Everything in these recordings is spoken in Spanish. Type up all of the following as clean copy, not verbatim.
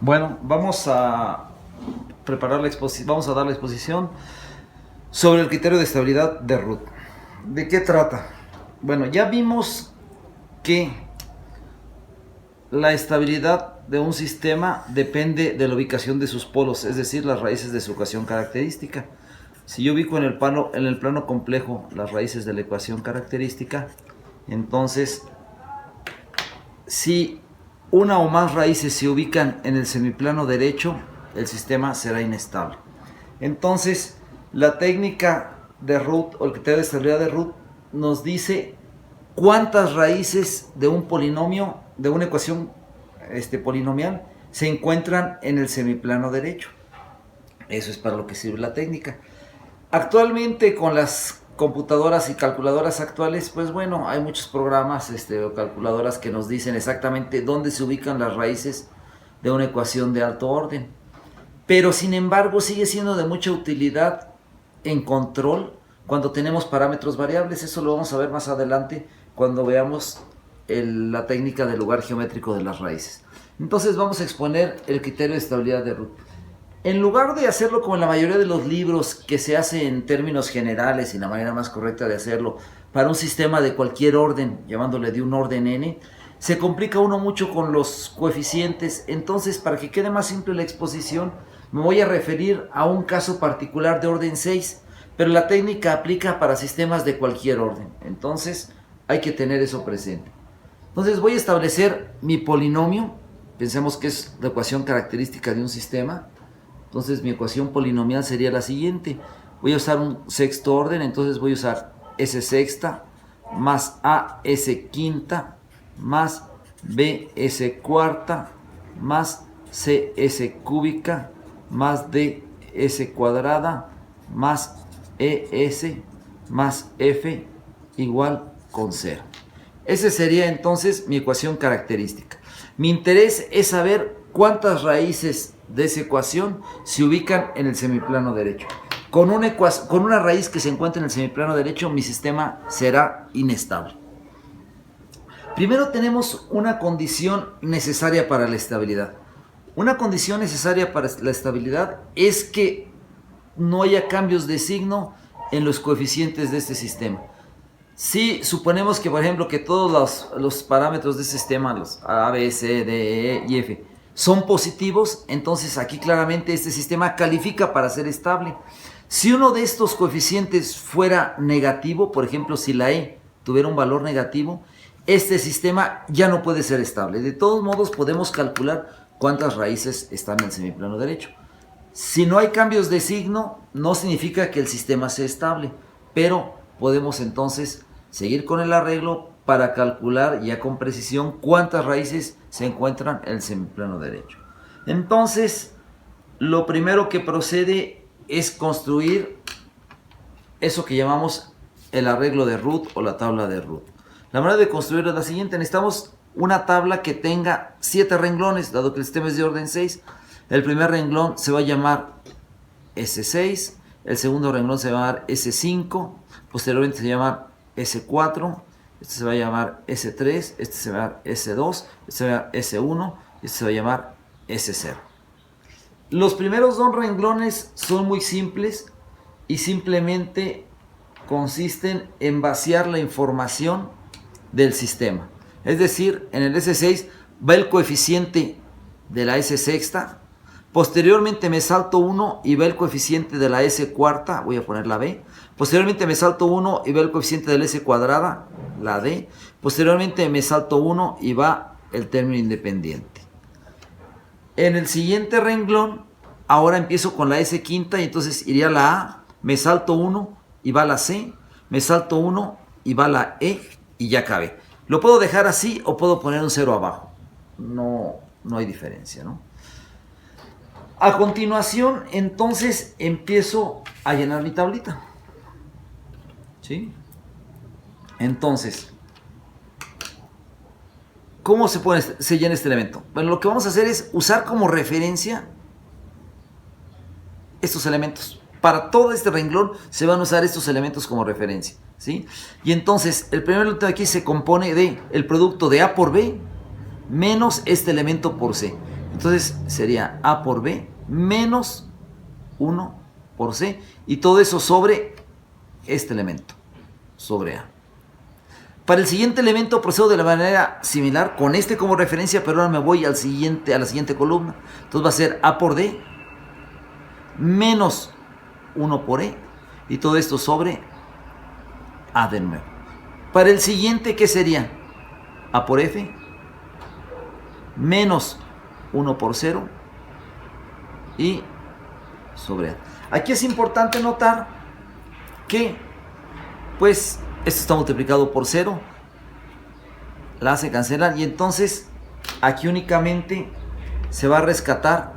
Bueno, vamos a preparar la exposición, vamos a dar la exposición sobre el criterio de estabilidad de Root. ¿De qué trata? Bueno, ya vimos que la estabilidad de un sistema depende de la ubicación de sus polos, es decir, las raíces de su ecuación característica. Si yo ubico en el plano complejo las raíces de la ecuación característica, entonces si una o más raíces se ubican en el semiplano derecho, el sistema será inestable. Entonces, la técnica de Root o el criterio de estabilidad de Root nos dice cuántas raíces de un polinomio, de una ecuación polinomial, se encuentran en el semiplano derecho. Eso es para lo que sirve la técnica. Actualmente, con las computadoras y calculadoras actuales, pues bueno, hay muchos programas o calculadoras que nos dicen exactamente dónde se ubican las raíces de una ecuación de alto orden. Pero sin embargo sigue siendo de mucha utilidad en control cuando tenemos parámetros variables. Eso lo vamos a ver más adelante cuando veamos la técnica del lugar geométrico de las raíces. Entonces vamos a exponer el criterio de estabilidad de Root. En lugar de hacerlo como en la mayoría de los libros, que se hace en términos generales y la manera más correcta de hacerlo para un sistema de cualquier orden, llamándole de un orden n, se complica uno mucho con los coeficientes. Entonces, para que quede más simple la exposición, me voy a referir a un caso particular de orden 6, pero la técnica aplica para sistemas de cualquier orden. Entonces, hay que tener eso presente. Entonces, voy a establecer mi polinomio. Pensemos que es la ecuación característica de un sistema. Entonces mi ecuación polinomial sería la siguiente. Voy a usar un sexto orden, entonces voy a usar S sexta más A S quinta más B S cuarta más C S cúbica más D S cuadrada más E S más F igual con 0. Esa sería entonces mi ecuación característica. Mi interés es saber cuántas raíces de esa ecuación se ubican en el semiplano derecho. Con una raíz que se encuentre en el semiplano derecho, mi sistema será inestable. Primero tenemos una condición necesaria para la estabilidad. Una condición necesaria para la estabilidad es que no haya cambios de signo en los coeficientes de este sistema. Si suponemos que, por ejemplo, que todos los parámetros de este sistema, los A, B, C, D, E y F, son positivos, entonces aquí claramente este sistema califica para ser estable. Si uno de estos coeficientes fuera negativo, por ejemplo, si la E tuviera un valor negativo, este sistema ya no puede ser estable. De todos modos, podemos calcular cuántas raíces están en el semiplano derecho. Si no hay cambios de signo, no significa que el sistema sea estable, pero podemos entonces seguir con el arreglo para calcular ya con precisión cuántas raíces se encuentran en el semiplano derecho. Entonces, lo primero que procede es construir eso que llamamos el arreglo de Root o la tabla de Root. La manera de construirlo es la siguiente. Necesitamos una tabla que tenga 7 renglones, dado que el sistema es de orden 6. El primer renglón se va a llamar S6, el segundo renglón se va a llamar S5, posteriormente se va a llamar S4, este se va a llamar S3, este se va a llamar S2, este se va a llamar S1 y este se va a llamar S0. Los primeros 2 renglones son muy simples y simplemente consisten en vaciar la información del sistema. Es decir, en el S6 va el coeficiente de la S sexta, posteriormente me salto 1 y va el coeficiente de la S cuarta, voy a poner la B, posteriormente me salto 1 y va el coeficiente de la S cuadrada, la D, posteriormente me salto 1 y va el término independiente. En el siguiente renglón, ahora empiezo con la S quinta y entonces iría la A, me salto 1 y va la C, me salto 1 y va la E y ya acabé. Lo puedo dejar así o puedo poner un 0 abajo. No hay diferencia, ¿no? A continuación, entonces, empiezo a llenar mi tablita. ¿Sí? Entonces, ¿cómo se llena este elemento? Bueno, lo que vamos a hacer es usar como referencia estos elementos. Para todo este renglón se van a usar estos elementos como referencia, ¿sí? Y entonces, el primer elemento de aquí se compone de el producto de A por B menos este elemento por C. Entonces sería A por B menos 1 por C. Y todo eso sobre este elemento, sobre A. Para el siguiente elemento procedo de la manera similar, con este como referencia, pero ahora me voy a la siguiente columna. Entonces va a ser A por D menos 1 por E. Y todo esto sobre A de nuevo. Para el siguiente, ¿qué sería? A por F menos 1 por 0 y sobre A. Aquí es importante notar que, pues, esto está multiplicado por 0, la A se cancela y entonces aquí únicamente se va a rescatar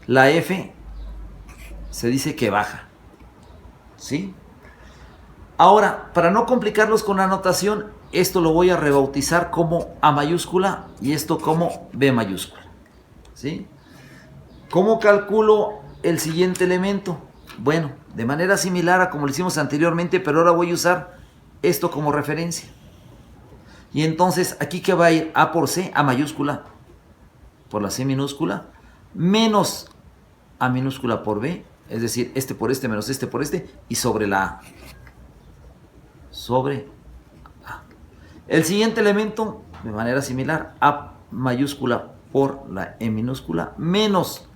la F, se dice que baja, ¿sí? Ahora, para no complicarlos con la notación, esto lo voy a rebautizar como A mayúscula y esto como B mayúscula, ¿sí? ¿Cómo calculo el siguiente elemento? Bueno, de manera similar a como lo hicimos anteriormente, pero ahora voy a usar esto como referencia. Y entonces, aquí que va a ir A por C, A mayúscula por la C minúscula, menos A minúscula por B, es decir, este por este menos este por este, y sobre la A. Sobre A. El siguiente elemento, de manera similar, A mayúscula por la E minúscula, menos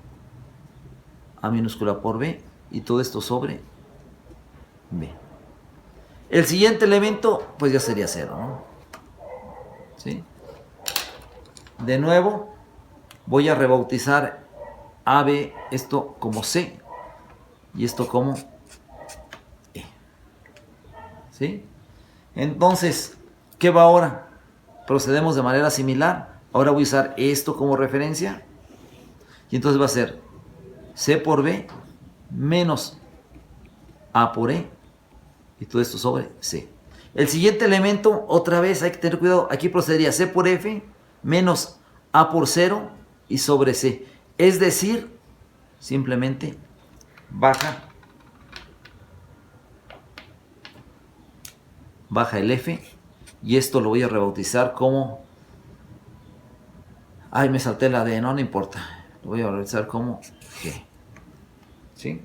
A minúscula por B, y todo esto sobre B. El siguiente elemento, pues ya sería 0, ¿no? ¿Sí? De nuevo, voy a rebautizar AB, esto como C, y esto como E. ¿Sí? Entonces, ¿qué va ahora? Procedemos de manera similar. Ahora voy a usar esto como referencia. Y entonces va a ser C por B menos A por E. Y todo esto sobre C. El siguiente elemento, otra vez hay que tener cuidado. Aquí procedería C por F menos A por 0 y sobre C. Es decir, simplemente baja el F. Y esto lo voy a rebautizar como... Ay, me salté la D, no importa. Lo voy a rebautizar como G. ¿Sí?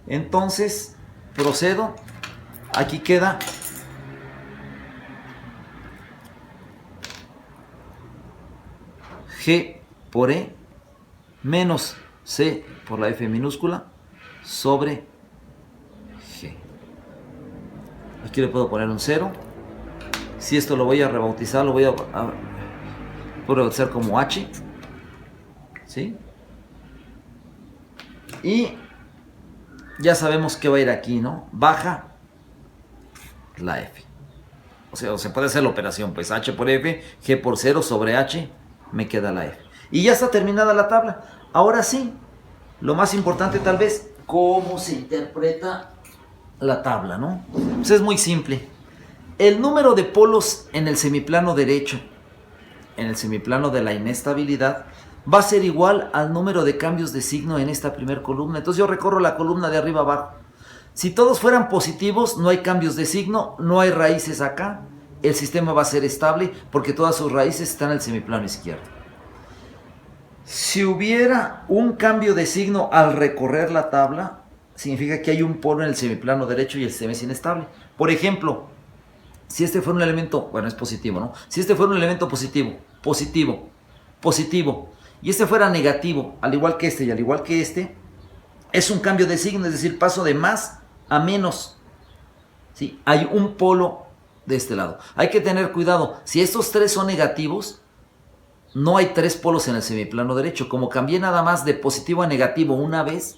Entonces, procedo. Aquí queda G por E menos C por la F minúscula sobre G. Aquí le puedo poner un 0. Si esto lo voy a rebautizar, lo voy a rebautizar como H. ¿Sí? Y ya sabemos que va a ir aquí, ¿no? Baja la F. O sea, se puede hacer la operación, pues H por F, G por 0 sobre H, me queda la F. Y ya está terminada la tabla. Ahora sí, lo más importante tal vez, cómo se interpreta la tabla, ¿no? Pues es muy simple. El número de polos en el semiplano derecho, en el semiplano de la inestabilidad, va a ser igual al número de cambios de signo en esta primera columna. Entonces yo recorro la columna de arriba abajo. Si todos fueran positivos, no hay cambios de signo, no hay raíces acá. El sistema va a ser estable porque todas sus raíces están en el semiplano izquierdo. Si hubiera un cambio de signo al recorrer la tabla, significa que hay un polo en el semiplano derecho y el sistema es inestable. Por ejemplo, si este fuera un elemento, bueno, es positivo, ¿no? Si este fuera un elemento positivo, y este fuera negativo, al igual que este y al igual que este, es un cambio de signo, es decir, paso de más a menos. ¿Sí? Hay un polo de este lado. Hay que tener cuidado. Si estos tres son negativos, no hay tres polos en el semiplano derecho. Como cambié nada más de positivo a negativo una vez,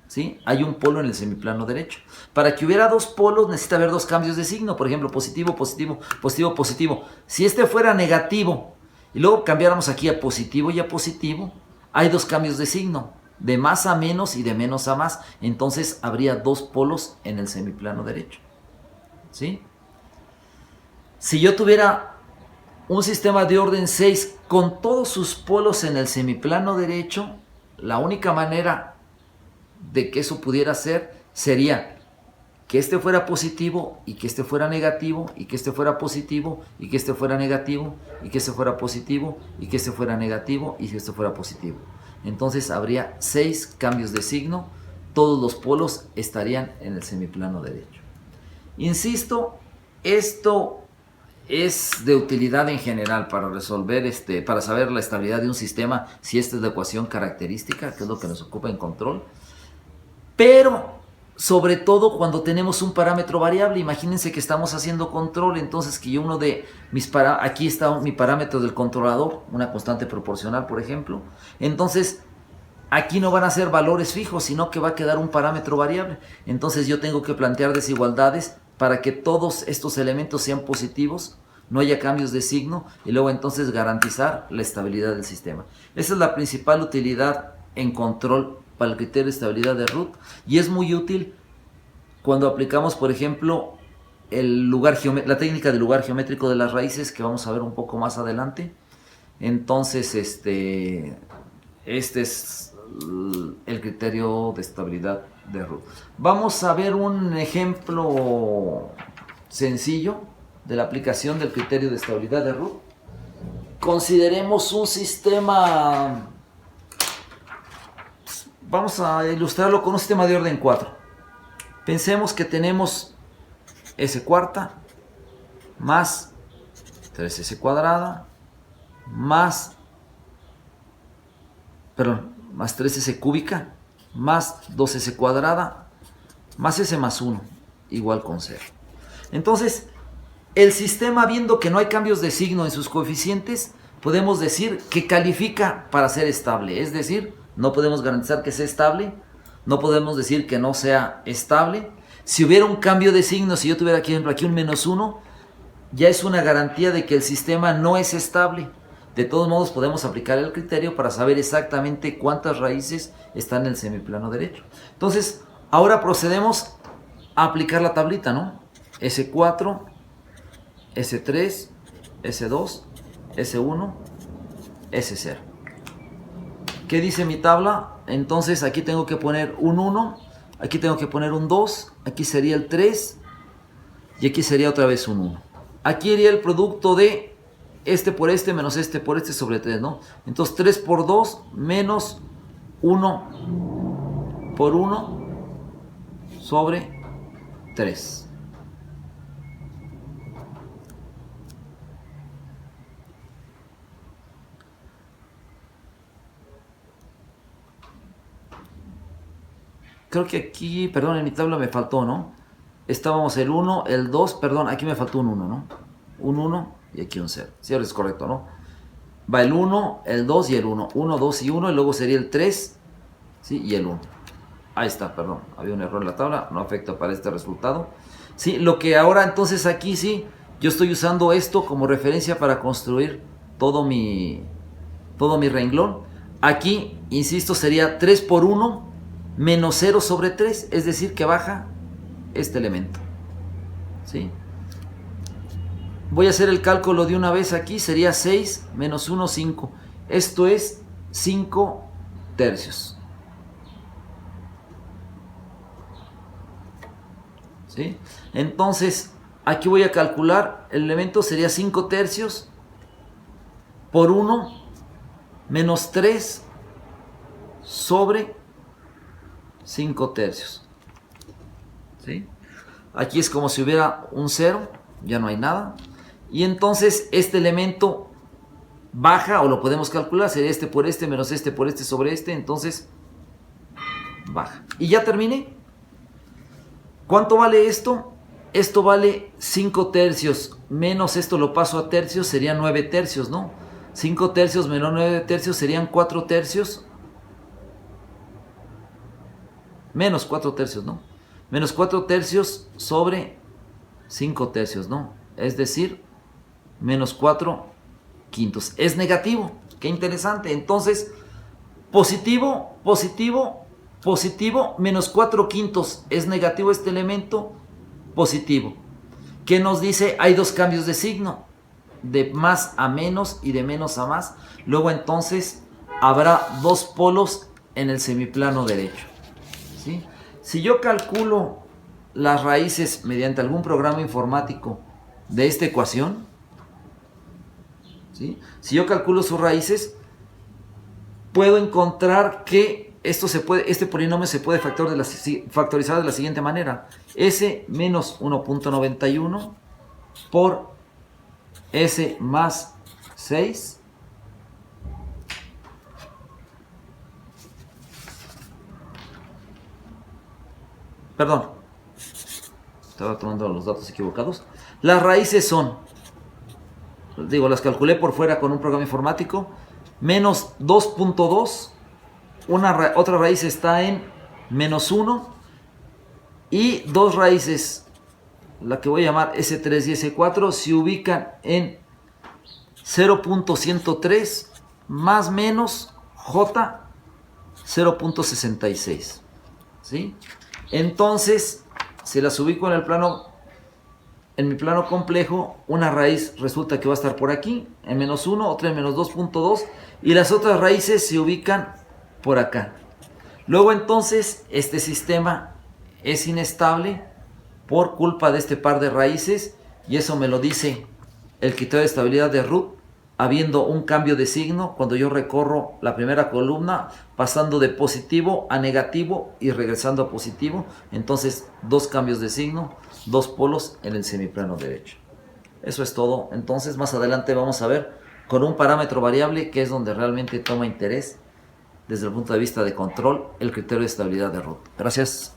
¿sí? Hay un polo en el semiplano derecho. Para que hubiera dos polos necesita haber dos cambios de signo. Por ejemplo, positivo, positivo, positivo, positivo. Si este fuera negativo y luego cambiáramos aquí a positivo y a positivo, hay dos cambios de signo. De más a menos y de menos a más. Entonces habría dos polos en el semiplano derecho. ¿Sí? Si yo tuviera un sistema de orden 6 con todos sus polos en el semiplano derecho, la única manera de que eso pudiera ser sería que este fuera positivo y que este fuera negativo y que este fuera positivo y que este fuera negativo y que este fuera positivo y que este fuera negativo y que este fuera positivo. Entonces habría 6 cambios de signo, todos los polos estarían en el semiplano derecho. Insisto, esto es de utilidad en general para resolver, para saber la estabilidad de un sistema, si esta es la ecuación característica, que es lo que nos ocupa en control. Pero, sobre todo cuando tenemos un parámetro variable, imagínense que estamos haciendo control, entonces que yo uno de mis aquí está mi parámetro del controlador, una constante proporcional, por ejemplo. Entonces, aquí no van a ser valores fijos, sino que va a quedar un parámetro variable. Entonces yo tengo que plantear desigualdades para que todos estos elementos sean positivos, no haya cambios de signo y luego entonces garantizar la estabilidad del sistema. Esa es la principal utilidad en control para el criterio de estabilidad de Root y es muy útil cuando aplicamos, por ejemplo, la técnica del lugar geométrico de las raíces, que vamos a ver un poco más adelante. Entonces, este es el criterio de estabilidad de Root. Vamos a ver un ejemplo sencillo de la aplicación del criterio de estabilidad de Root. Consideremos un sistema, vamos a ilustrarlo con un sistema de orden 4. Pensemos que tenemos S cuarta más 3S cuadrada más 3S cúbica, más 2S cuadrada, más S más 1, igual con 0. Entonces, el sistema, viendo que no hay cambios de signo en sus coeficientes, podemos decir que califica para ser estable. Es decir, no podemos garantizar que sea estable, no podemos decir que no sea estable. Si hubiera un cambio de signo, si yo tuviera aquí un menos 1, ya es una garantía de que el sistema no es estable. De todos modos, podemos aplicar el criterio para saber exactamente cuántas raíces están en el semiplano derecho. Entonces, ahora procedemos a aplicar la tablita, ¿no? S4, S3, S2, S1, S0. ¿Qué dice mi tabla? Entonces, aquí tengo que poner un 1, aquí tengo que poner un 2, aquí sería el 3 y aquí sería otra vez un 1. Aquí iría el producto de este por este menos este por este sobre 3, ¿no? Entonces 3 por 2 menos 1 por 1 sobre 3. Creo que aquí, perdón, en mi tabla me faltó, ¿no? Estábamos el 1, el 2, perdón, aquí me faltó un 1, ¿no? Un 1 y aquí un 0. Sí, ahora es correcto, ¿no? Va el 1, el 2 y el 1. 1, 2 y 1 y luego sería el 3, ¿sí? Y el 1. Ahí está, perdón, había un error en la tabla, no afecta para este resultado. Sí, lo que ahora entonces aquí sí, yo estoy usando esto como referencia para construir todo mi renglón. Aquí, insisto, sería 3 por 1 menos 0 sobre 3, es decir, que baja este elemento. ¿Sí? Voy a hacer el cálculo de una vez aquí, sería 6 menos 1, 5. Esto es 5 tercios. ¿Sí? Entonces, aquí voy a calcular, el elemento sería 5 tercios por 1 menos 3 sobre 5 tercios. ¿Sí? Aquí es como si hubiera un 0, ya no hay nada. Y entonces este elemento baja, o lo podemos calcular, sería este por este menos este por este sobre este, entonces baja. Y ya terminé. ¿Cuánto vale esto? Esto vale 5 tercios, menos esto lo paso a tercios, serían 9 tercios, ¿no? 5 tercios menos 9 tercios serían 4 tercios. Menos 4 tercios, ¿no? Menos 4 tercios sobre 5 tercios, ¿no? Es decir, menos 4 quintos. Es negativo. Qué interesante. Entonces, positivo, positivo, positivo, menos 4 quintos. Es negativo este elemento, positivo. ¿Qué nos dice? Hay dos cambios de signo. De más a menos y de menos a más. Luego entonces habrá dos polos en el semiplano derecho. ¿Sí? Si yo calculo las raíces mediante algún programa informático de esta ecuación, ¿sí? Si yo calculo sus raíces, puedo encontrar que este polinomio se puede factorizar de la siguiente manera: s menos 1.91 por s más 6 perdón, estaba tomando los datos equivocados. Las raíces son, las calculé por fuera con un programa informático, menos 2.2, otra raíz está en menos 1, y dos raíces, la que voy a llamar S3 y S4, se ubican en 0.103 más menos J 0.66, ¿sí? Entonces, si las ubico en mi plano complejo, una raíz resulta que va a estar por aquí, en menos 1, otra en menos 2.2, y las otras raíces se ubican por acá. Luego entonces, este sistema es inestable por culpa de este par de raíces, y eso me lo dice el criterio de estabilidad de Root, habiendo un cambio de signo cuando yo recorro la primera columna, pasando de positivo a negativo y regresando a positivo. Entonces, dos cambios de signo, dos polos en el semiplano derecho. Eso es todo. Entonces, más adelante vamos a ver con un parámetro variable, que es donde realmente toma interés desde el punto de vista de control, el criterio de estabilidad de Root. Gracias.